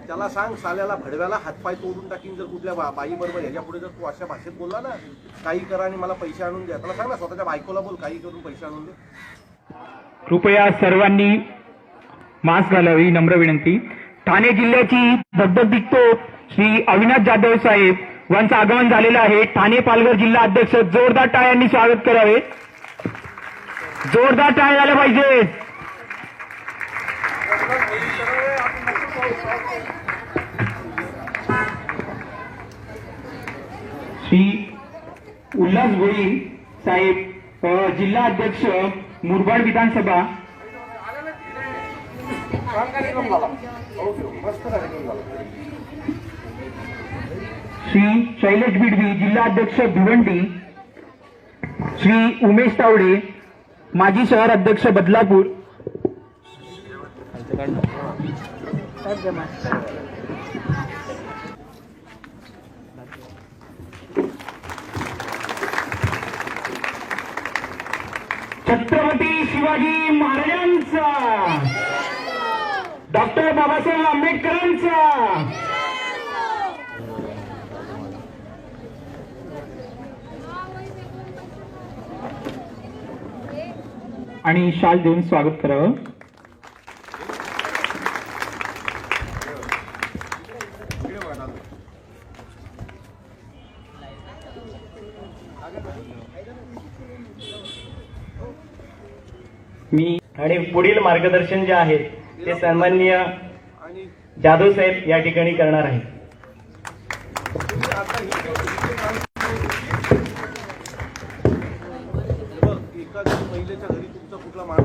त्याला सांग साल्याला भडव्याला हातपाय तोडून टाकीन जर कुठल्या बाई बरोबर ह्याच्या पुढे जर तू अशा भाषेत बोलला ना, काही करा आणि मला पैसे आणून द्या, त्याला सांग ना स्वतःच्या बायकोला बोल काही करून पैसे आणून दे. कृपया सर्वांनी मास्क घालावी नम्र विनंती. ठाणे जिल्ह्याची धगधग दिसतो श्री अविनाश जाधव साहेब यांचं आगमन झालेलं आहे. ठाणे पालघर जिल्हा अध्यक्ष जोरदार टाळ्यांनी स्वागत करावे. जोरदार टाळ्या झाल्या पाहिजे. श्री उल्हास भोईर साहेब जिल्हा अध्यक्ष मुरबाड विधानसभा. श्री शैलेश बिडवी जिल्हा अध्यक्ष भिवंडी. श्री उमेश तावडे माजी शहर अध्यक्ष बदलापूर. छत्रपती शिवाजी महाराजांचा, डॉक्टर बाबासाहेब आंबेडकरांचा. आणि शाल देऊन स्वागत करावं. मी आणि पुढील मार्गदर्शन जे आहे ते सन्माननीय जाधव साहेब या ठिकाणी करणार आहे. एका महिलेच्या घरी तुमचा कुठला